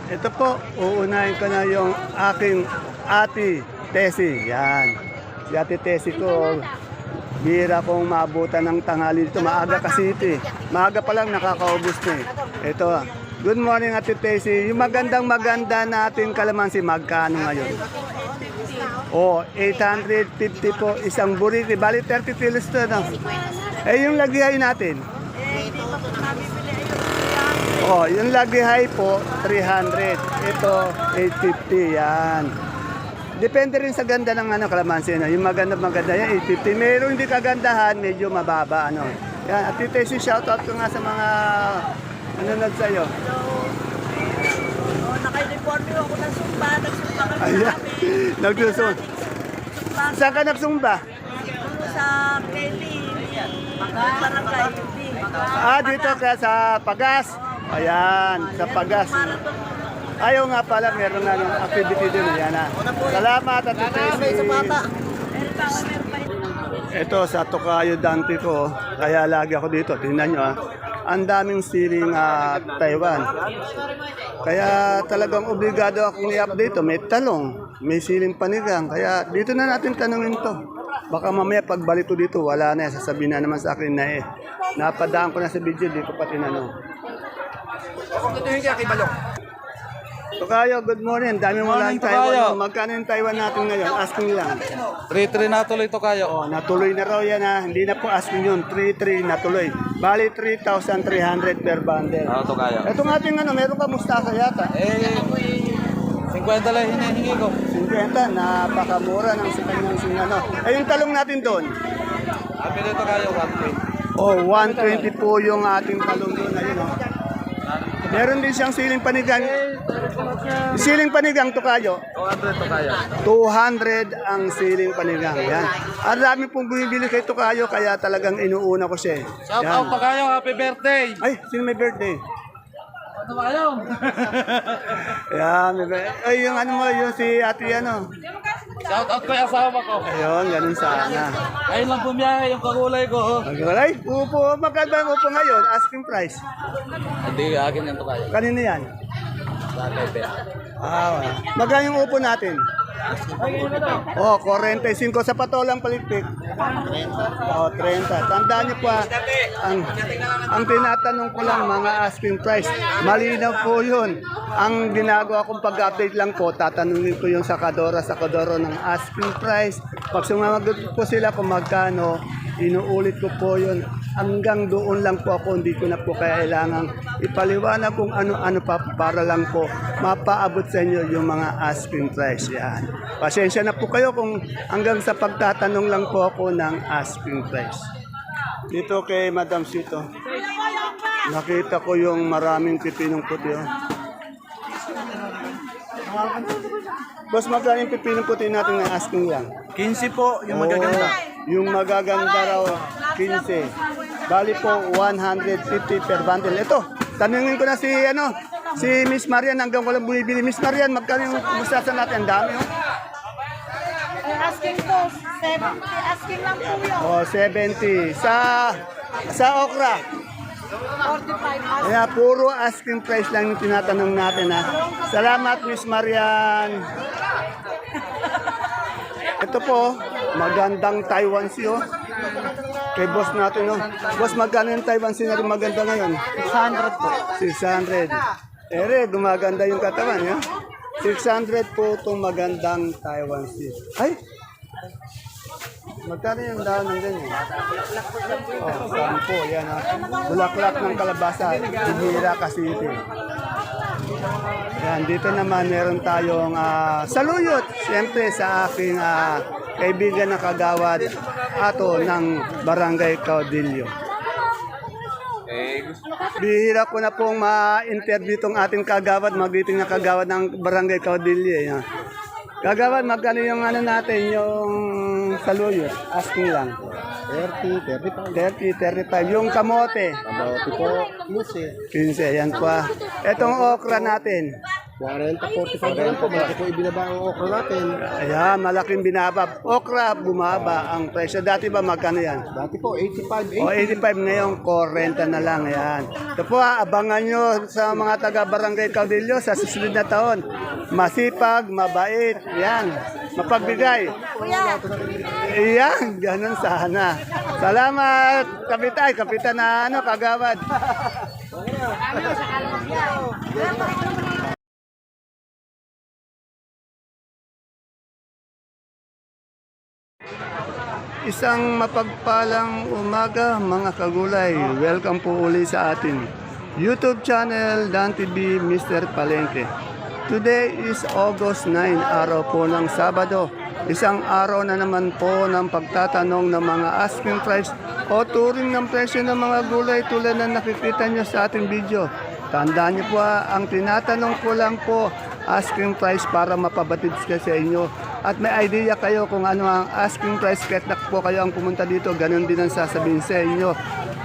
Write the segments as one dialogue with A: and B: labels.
A: Ito po, uunahin ko na yung aking ate Tessie. Yan. Si ate Tessie ko, bihira kong maabutan ng tanghali dito. Maaga kasi ito eh. Maaga pa lang nakakaubos na eh. Ito, good morning ate Tessie. Yung maganda natin kalamansi, magkano ngayon? Oh, 850 po isang buriti. Bali 30 kilos to, no? Eh, yung lagihay natin? Oh, yung lagihay po, 300. Ito, 850. Yan. Depende rin sa ganda ng kalamansi. No? Yung maganda yan, 850. Meron hindi kagandahan, medyo mababa. Ano. Yan. At ito si shoutout ko nga sa mga nanonood sa'yo.
B: Naka-uniform ako ng Sumba. Nagsumba kami
A: Ayan. Nagsusumba. Saan ka nagsumba?
B: sa Kelly. Barangay.
A: Dito kaya sa Pagas. Ayan, sa Pagas. Ayaw nga pala, meron na ng activity din. Ayan na. Salamat at ito sa Tokayo Dante ko, kaya lagi ako dito. Tingnan nyo ang daming siling Taiwan. Kaya talagang obligado akong i-update. May talong, may siling panigang. Kaya dito na natin tanungin to. Baka mamaya pagbalik ko dito, wala na. Sasabihin na naman sa akin na napadaan ko na sa video, di ko pa tinanong. Tokayo, good morning. Dami mo lang Taiwan. Magkano yung Taiwan natin ngayon? Asking lang.
C: 3-3 na tuloy to kayo.
A: Oh, natuloy na raw yan ha. Hindi na po asking yun. 3-3 natuloy. Bali 3,300 per bundle.
C: To kayo.
A: Itong ating meron ka mustasa yata.
C: 50 lang hinihingi ko.
A: 50, napakamura ng sa kanyang yung talong natin doon.
C: Happy dito kayo, 120.
A: Oh, 120 po yung ating talong doon. Ayun, oh. Meron din siyang siling panigang. Siling panigang to kayo.
C: 200 to kayo.
A: 200 ang siling panigang. Yan. Ang dami pong bumibili kay Tokayo, kaya talagang inuuna ko siya.
C: Shout out to kayo, happy birthday.
A: Ay, sino may birthday?
C: Ano ba kayo?
A: Yan, may birthday. Ay, yung yung si ate
C: Shout out ko yung asawa ko.
A: Ayun, ganun sana.
C: Ayun lang bumiyahe yung kagulay ko.
A: Ay, upo, magkano ang upo ngayon? Asking price.
C: Hindi, akin yan to kayo.
A: Kanina yan?
C: Bagay pe.
A: Magkano yung upo natin? Oh, 45 sa patolang palitpik. 30. Oh, 30. Tandaan niyo pa, ang tinatanong ko lang mga asking price. Malinaw po yun. Ang ginagawa kong pag-update lang po, tatanungin ko yung sakadoro ng asking price. Pag sumagot po sila kung magkano, inuulit ko po yun. Hanggang doon lang po ako, hindi ko na po kailangang ipaliwanag kung ano-ano pa para lang po mapaabot sa inyo yung mga asking price. Yan. Pasensya na po kayo kung hanggang sa pagtatanong lang po ako ng asking price. Dito kay Madam Sito, nakita ko yung maraming pipinong puti. Oh. Boss, magkano yung pipinong puti natin na asking lang?
C: 15 po, yung magaganda.
A: Yung magaganda raw, 15. Bali po, 150 per bundle. Ito, tanungin ko na si Miss Marian, hanggang ko lang bumibili. Miss Marian, magkano yung mustasa natin? Ang dami, oh.
B: Asking po, 70. Asking lang po yun.
A: Oh, 70. Sa okra.
B: 45.
A: Kaya puro asking price lang yung tinatanong natin, ha. Salamat, Miss Marian. Ito po, magandang Taiwan Sea, oh. Kay boss natin, oh. Boss, magkano yung Taiwan Sea na rin maganda ngayon?
C: 600 po.
A: 600. Gumaganda yung katawan, ya. 600 po itong magandang Taiwan Sea. Ay! Magkano yung dahon ng ganyan? Oh, 10. Yan, ha. Bulaklak ng kalabasa. Bihira kasi ito. Yan, dito naman meron tayong saluyot. Siyempre sa aking kaibigan na kagawad ato ng Barangay Caudillo. Bihira ko na pong ma-interview itong ating kagawad, magiting na kagawad ng Barangay Caudillo. Yan. Kagawad, magkano yung natin, yung saluyot? Asking lang. 30, 35. Yung kamote? Kamote po, 15. 15, yan pa. Etong okra natin?
D: 40, 45 na lang po. Malaki po ibinaba ang okra natin.
A: Ayan, malaking binaba. Okra, bumaba ang presyo. Dati ba magkano yan?
D: Dati po, 85,
A: O 85 ngayon, 40 na lang. Ayan. Ito po, abangan nyo sa mga taga Barangay Caudillo sa susunod na taon. Masipag, mabait, yan, mapagbigay.
B: Kuya,
A: Iyan, ganun sana. Salamat, kapitan na kagawad. Isang mapagpalang umaga mga kagulay. Welcome po uli sa atin YouTube channel Dan TV Mr. Palengke. Today is August 9, araw po ng Sabado. Isang araw na naman po ng pagtatanong ng mga asking price o turing ng presyo ng mga gulay tulad na nakikita nyo sa ating video. Tandaan niyo po ang tinatanong ko lang po asking price para mapabatid sa inyo. At may idea kayo kung ano ang asking price kahit na po kayo ang pumunta dito, ganun din ang sasabihin sa inyo.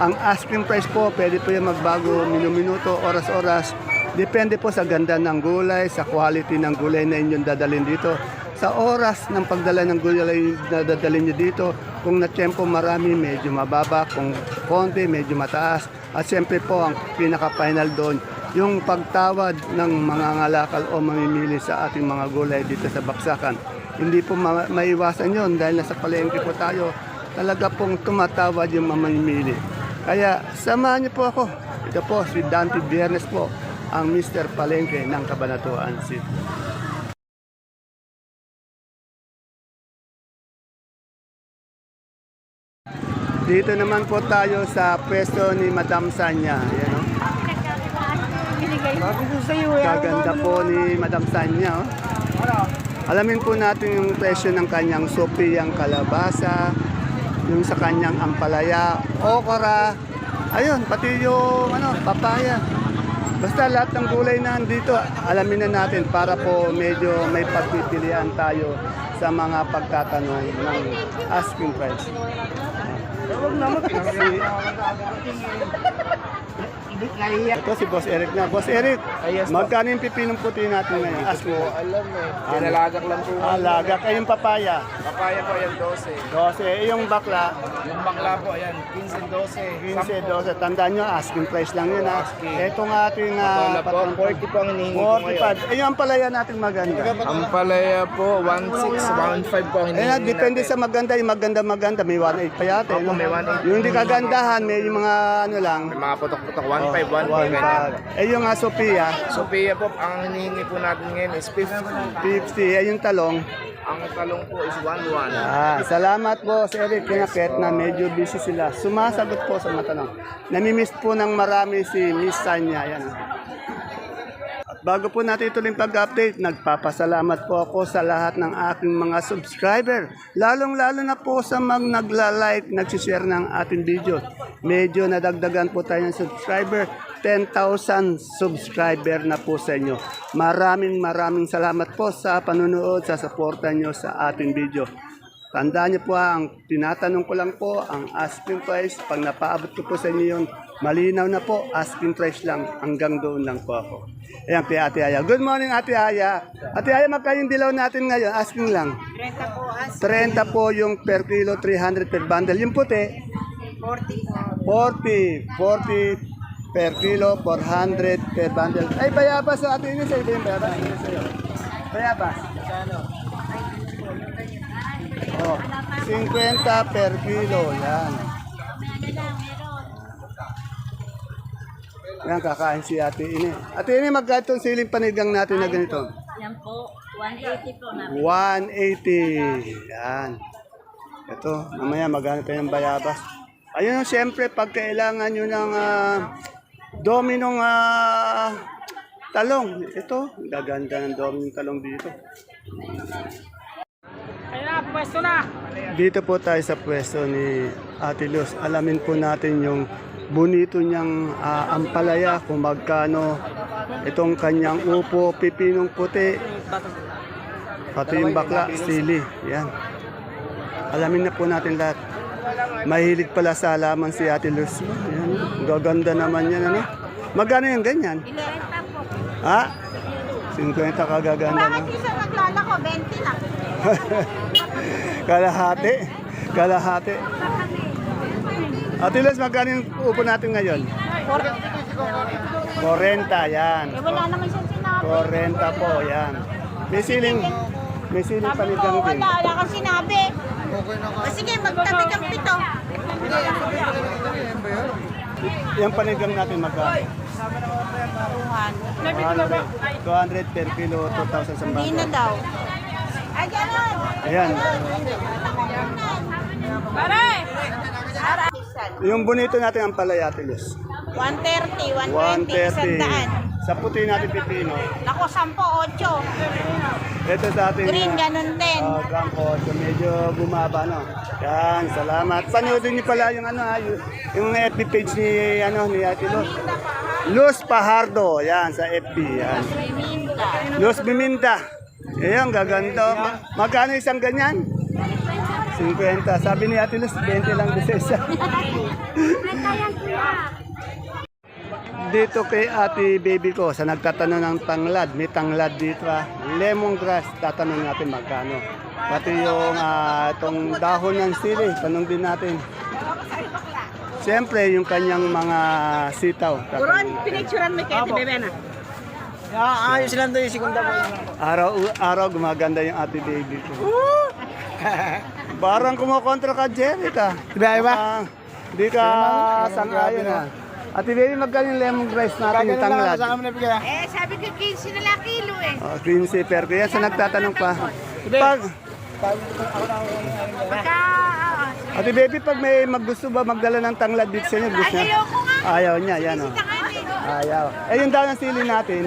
A: Ang asking price po, pwede po yung magbago minuto, oras-oras. Depende po sa ganda ng gulay, sa quality ng gulay na inyong dadalhin dito. Sa oras ng pagdala ng gulay na dadalhin nyo dito, kung na-tempo marami, medyo mababa, kung konti, medyo mataas. At siyempre po, ang pinaka-final doon, yung pagtawad ng mga ngalakal o mamimili sa ating mga gulay dito sa Baksakan. Hindi po maiwasan yon dahil nasa palengke po tayo, talaga pong tumatawad yung mamimili. Kaya samahan niyo po ako. Ito po si Dante Biernes po, ang Mr. Palengke ng Cabanatuan City. Dito naman po tayo sa pwesto ni Madam Sanya. Ayan, oh. Kaganda po ni Madam Sanya. Oh. Alamin po natin yung presyo ng kanyang sopiyang kalabasa, yung sa kanyang ampalaya, okra, ayun, pati yung papaya. Basta lahat ng gulay na nandito, alamin na natin para po medyo may pagpipilian tayo sa mga pagtatanong ng asking price. Ito si Boss Eric na. Boss Eric, magkano yung pipinong puti natin ngayon? Ask mo.
D: Alam eh. Pinalagak lang po.
A: Lagak. Ay, yung papaya.
D: Papaya po yan, 12.
A: 12. Eh, yung bakla.
D: Yung bakla po, ayan, 15, 12.
A: 15, 12. Tandaan nyo, asking price lang yun. Itong ating
D: Patola po, 40 po ang hinihingi ko ngayon.
A: 45. Eh, yung palaya natin maganda.
D: Ang palaya po, 16, 15 po ang
A: Eh,
D: hinihingi
A: depende
D: natin.
A: sa maganda. Yung maganda, may 1.8 pa yata.
D: Opo, may 1.8.
A: Yung hindi kagandahan, may yung mga lang.
D: May mga putok-putok, 1.5, 1.5,
A: 1.5.
D: ganyan.
A: Eh, yung Sophia,
D: Sophia po, ang hinihingi po natin ngayon is 50.
A: 50. Eh, yung talong.
D: Ang talong po is 1.1.
A: Salamat po sa Eric Kinakit na medyo busy sila. Sumasagot po sa mga tanong. Namimiss po ng marami si Miss Sanya. Yan. At bago po natin ituloy pag-update, nagpapasalamat po ako sa lahat ng aking mga subscriber. Lalong-lalo na po sa nagla-like, nagsishare ng ating video. Medyo nadagdagan po tayo ng subscriber. 10,000 subscriber na po sa inyo. Maraming salamat po sa panunood, sa suporta nyo sa ating video. Tandaan niyo po ang tinatanong ko lang po, ang asking price. Pag napaabot ko po sa inyo yun, malinaw na po, asking price lang. Hanggang doon lang po ako. Ayan, kay Ate Aya. Good morning, Ate Aya. Ate Aya, magkano yung dilaw natin ngayon? Asking lang.
B: 30 po,
A: 30 po yung per kilo, 300 per bundle. Yung puti,
B: 40 po.
A: 40 per kilo, 400 per bundle. Ay, bayabas sa atin yun sa'yo. Bayabas yun sa'yo. Bayabas. Oh, 50 per kilo. Yan. Yan, kakain si Ate Ini. Ate Ini, magkano itong siling panigang natin na ganito?
B: Yan po, 180 po na.
A: 180. Yan. Ito, mamaya maghanap tayo ng bayabas. Ayun, siyempre, pag kailangan nyo ng dominong talong. Ito, gaganda ng dominong talong dito.
B: Pwesto na!
A: Dito po tayo sa pwesto ni Ate Luz. Alamin po natin yung bonito niyang ampalaya, kung magkano itong kanyang upo, pipinong puti, pati yung bakla, sili. Yan. Alamin na po natin lahat. Mahilig pala sa halaman si Ate Luz. Yan. Gaganda naman yan, ano? Magkano yung ganyan?
B: 30 po.
A: Ha? 50 kagaganda, no?
B: Bakit isang naglalako, 20 lang.
A: Kalahati. Kalahati. Ate Les, magkano yung upo natin ngayon? 40, yan.
B: Eh, wala naman siyang sinabi.
A: 40 po, yan. May siling panigang din.
B: Wala kang sinabi. O sige, magtabi kang pito.
A: Yung panigang natin magkano? 200 per kilo, 2,000 sa
B: Hindi na daw. Ay, gano'n.
A: Ayan.
B: Pare!
A: Yung bonito natin ang palaya, Ate Les.
B: 130, 120, 100.
A: Sa puti natin pipino.
B: Naku, 10, 8.
A: Ito sa ating
B: Green, ganun din.
A: Campo, so medyo bumaba, no? Yan, salamat. Panoodin niyo pala yung yung FB page ni ni Ate Luz. Luz Pajardo, yan sa FB, yan.
B: Minda.
A: Luz Biminda. Ayan, gaganda. Magkano isang ganyan? 50. Sabi ni Ate Luz, 20 lang isa isa. Dito kay Ate Baby ko, sa nagtatanong ng tanglad, may tanglad dito lemongrass, tatanong natin magkano. Pati yung itong dahon ng sili, tanong din natin. Siyempre, yung kanyang mga sitaw.
B: Buron, pinicturean mo kayo, Bebe na.
C: Ayos lang doon yung segunda mo.
A: Araw-araw gumaganda yung Ate Baby ko. Parang kumukontra ka, Jerica.
C: Diba?
A: Di ka sang-ayon Ate Baby, magkano yung lemongrass natin yung tanglad?
B: Eh, sabi ko 15 na lang kilo eh.
A: 15 per kilo. Yan sa nagtatanong pa.
B: Pagka,
A: Ate Baby, pag may gusto ba magdala ng tanglad dito sa inyo, gusto niya?
B: ayoko nga.
A: Ayaw niya, yan o. Ayaw. Eh, yung daw ng sili natin.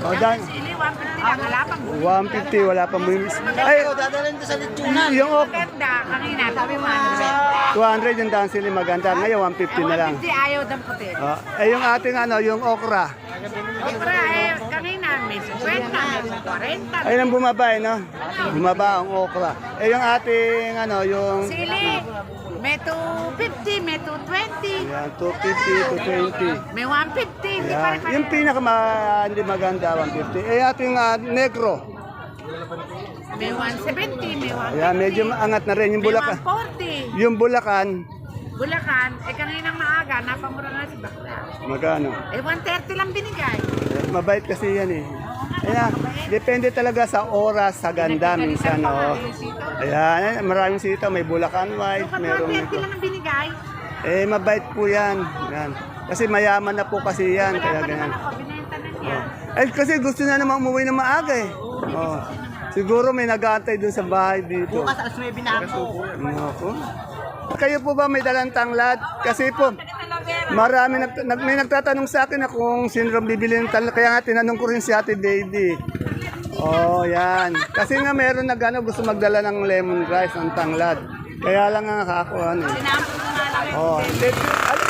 A: O, dan,
B: Sili, 150 lang, wala pang
A: 150, wala pang bumis. Ay,
C: Dadalhin to sa litsunan.
A: yung
B: ganda. Kanina, sabi mo,
A: 200 yung daang sili maganda. Ngayon, 150 na lang.
B: 150 ayaw ng puti.
A: Eh, yung ating yung okra.
B: Okra, eh, kanina, may 50, may 40.
A: Ayun ang bumaba, no? Bumaba ang okra. Eh, yung ating, yung...
B: Sili, may 250, may 220,
A: Yan, 250 to 20.
B: may 150. Hindi pa
A: Yan. Yung hindi maganda, 150. Eh, ating negro.
B: May 170, may 150.
A: Ayan, medyo angat na rin. Yung
B: May
A: Bulacan.
B: 140.
A: Yung Bulacan,
B: Bulacan, eh kaninang maaga, napamura na si Bakla.
A: magkano?
B: Eh 130 lang binigay.
A: Mabait kasi yan eh. Ayan, depende talaga sa oras, sa ganda minsan. Ayan, maraming sitaw. May Bulacan White,
B: Sukat
A: merong
B: 130 lang ang binigay.
A: Eh, mabait po yan. Yan. Kasi mayaman na po kasi yan. Kaya
B: Kaya pa
A: ganyan.
B: naman ako, binenta na niya.
A: Eh, kasi gusto na naman umuwi na maaga eh. Oh. Siguro may nag-aantay dun sa bahay dito.
C: Bukas alas 9 na ako.
A: Naku. Kayo po ba may dalang tanglad? Kasi po, marami may nagtatanong sa akin na kung sino rin bibili ng tanglad. Kaya nga tinanong ko rin si Ate Baby. Oh, yan. Kasi nga meron gusto magdala ng lemongrass, ng tanglad. Kaya lang nga ako Oh,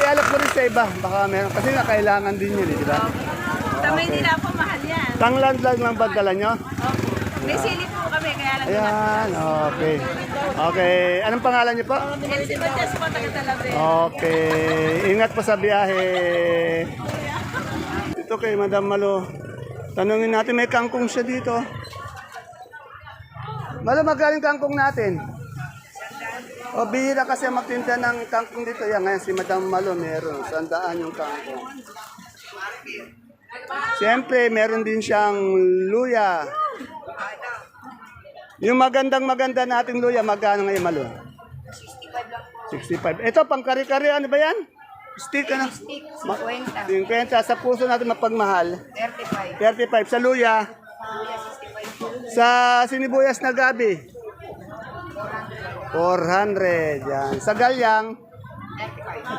A: ialap ko rin sa iba. Baka meron. Kasi nga kailangan din yun, di ba?
B: Tamay nila po, mahal yan.
A: Tanglad lang ba dala nyo?
B: May sili po kami, kaya lang
A: Ayan, okay. Okay, anong pangalan niyo po?
B: si Matias po, taga-Talabe.
A: Okay, ingat po sa biyahe. Dito kay Madam Malo. Tanungin natin, may kangkong siya dito. Malo, magaling kangkong natin. O, bihira kasi magtinda ng kangkong dito. Yan, ngayon si Madam Malo meron. 100 yung kangkong. Siyempre, meron din siyang luya. Yung maganda nating luya, magkano ngayon, Malo? 65. Ito, pang kari-kari, ano ba yan? Stick, ano? 50. 50. Sa puso natin mapagmahal. 35. 35. Sa luya? Sa sinibuyas na gabi? 400. Yan. Sa galyang?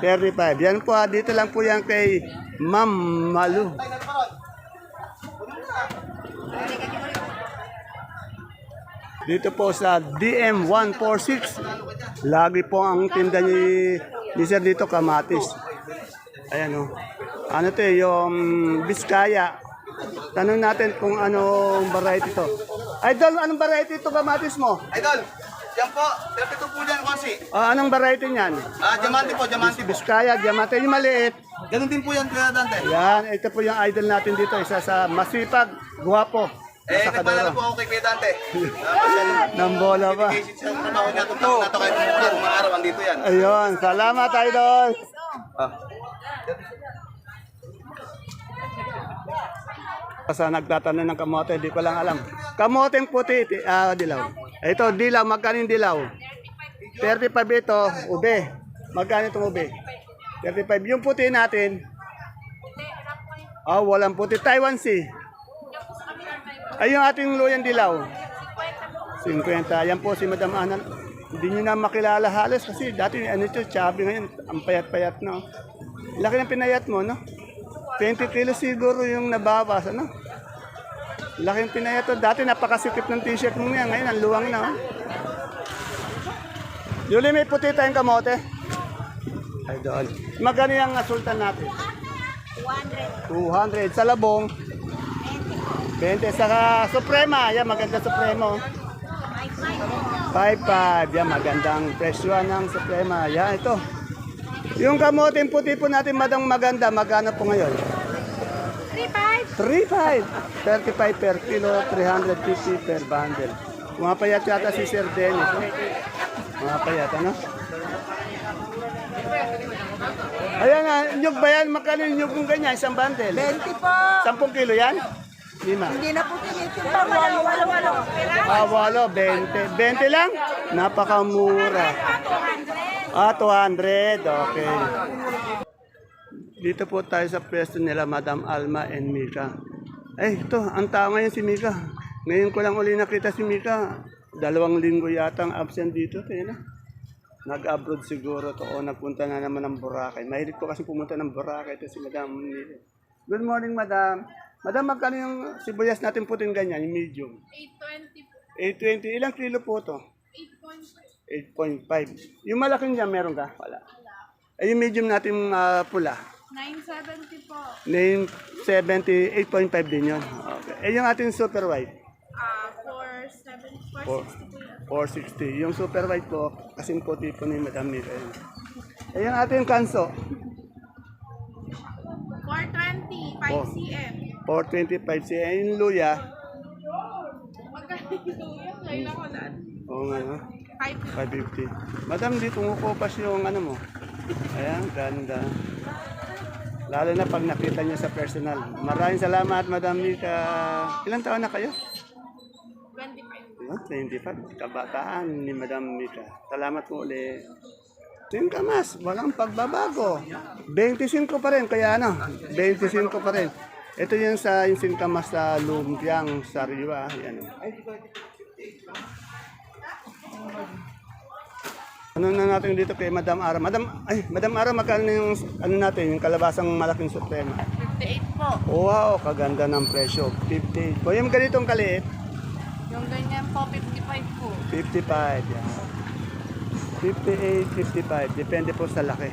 A: 35. Yan po, dito lang po yan kay Ma'am Malu. Dito po sa DM146. Lagi po ang tinda ni Sir dito, kamatis. Ayan o. Ano to yung Biskaya. Tanong natin kung anong variety to. Idol, anong variety ito kamatis mo?
C: Idol, yan po. 32 po dyan, Konsi.
A: Anong variety niyan?
C: Diamante po, diamante po.
A: Biskaya, diamante. Yung maliit.
C: Ganun din po yan, Kuya Dante.
A: Yan, ito po yung idol natin dito. Isa sa masipag, guwapo. Sa
C: Nagpalala
A: Kadoro.
C: po ako kay Kuya Dante.
A: Ng bola ba?
C: Sa trabaho niya, tutulong na to kahit mga araw, andito yan.
A: Ayun, salamat idol. Sa nagtatanong ng kamote, di ko lang alam. Kamoteng puti, dilaw. Ito, dilaw, magkano yung dilaw? 35 ito, ube. Magkano itong ube? 35. Yung puti natin, walang puti. Taiwan Sea. Ay, yung ating luyang dilaw. 50. Yan po si Madam Ana. Hindi nyo na makilala halos kasi dati ano ito, chubby ngayon. Ang payat-payat na. Laki ng pinayat mo, no? 20 kilos siguro yung nabawas, ano? Laki ng pinayat to. Dati napakasikip ng t-shirt mo yan. Ngayon, ang luwang na, oh. Yuli, may puti tayong kamote. Ay, doon. Magkano yung sultan natin? 200. 200. Sa labong? 20. Sa Suprema. Yan, maganda Supremo. 5.5. Yan, magandang presyo ng Suprema. Yan, ito. Yung kamote puti po natin, madang maganda. Magkano po ngayon? 3.5. 35 per kilo, 350 per bundle. Mga payat yata si Sir Dennis. No? Mga payat, ano? Ayan nga, nyug ba yan? Magkano yung nyug kung ganyan? Isang bundle?
B: 20 po.
A: 10 kilo yan? 5.
B: Hindi na po tinitinda. Walo.
A: 20. 20 lang? Napakamura. 200. Okay. Dito po tayo sa pwesto nila, Madam Alma and Mika. Ay, ito, ang tao ngayon si Mika. Ngayon ko lang uli nakita si Mika. 2 linggo yata ang absent dito. Tingnan. Nag-abroad siguro to o nagpunta na naman ng Boracay. Mahilig ko kasi pumunta ng Boracay. Ito si Madam Mika. Good morning, Madam. Madam, magkano yung sibuyas natin puting ganyan, yung medium?
B: 820 po.
A: 820. Ilang kilo po to?
B: 8.5.
A: 8.5. Yung malaking niya, meron ka? Wala. Ay, yung medium natin pula.
B: 970 po.
A: Name 70, 8.5 din yun. Okay. Eh, yung ating super white?
B: 460 po yan.
A: 460. Yung super white po, kasing puti po ni Madam Mika. Eh, yung ating kanso?
B: 420, 5 cm.
A: 425 siya. Yung luya?
B: Magkano yung ngayon ako lang?
A: Oo nga, no?
B: 550.
A: 550. Madam, di tumukupas yung ano mo. Ayan, ganda. Lalo na pag nakita niyo sa personal. Maraming salamat, Madam Mika. Ilang taon na kayo?
B: 25.
A: 25. Kabataan ni Madam Mika. Salamat po ulit. Singkamas, walang pagbabago. 25 pa rin, kaya ano, 25 pa rin. Ito yung sa yung singkamas sa lumpiang sariwa. Yan. Ano na natin dito kay Madam Ara? Madam Ara, magkano yung ano natin, yung kalabasang malaking suprema?
B: 58 po.
A: Wow, kaganda ng presyo. 58 po. Yung ganitong kaliit?
B: Yung ganyan po, 55 po.
A: 55. Yan. 58, 55. Depende po sa laki.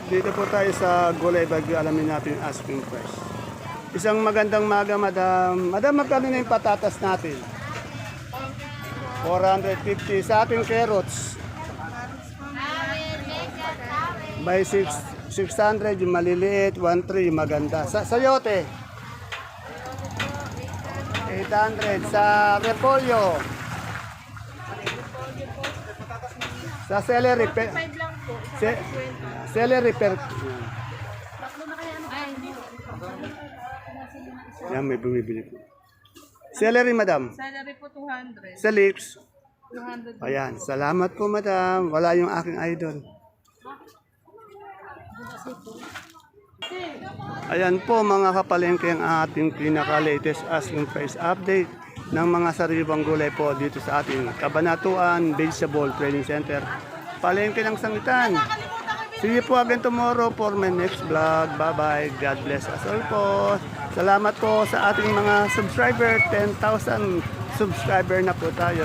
A: Dito po tayo sa Gulay Bagyo. Alamin natin yung asking price. Isang magandang maga, Madam. Madam, magkano na yung patatas natin? 450 sa ating carrots. By 600 yung maliliit, 1.3 yung maganda. Sa sayote. 800 sa repolyo. Sa celery per celery per yan, may bumibili po. Celery, Madam.
B: Salary po 200.
A: Sa lips.
B: 200.
A: Ayan, salamat po, Madam. Wala yung aking idol. Ayan po mga kapalengke ang ating pinaka-latest asking price update ng mga sariwang gulay po dito sa ating Kabanatuan Vegetable Trading Center. Palengke ng Sangitan. See you po again tomorrow for my next vlog. Bye-bye. God bless us all po. Salamat po sa ating mga subscriber. 10,000 subscriber na po tayo.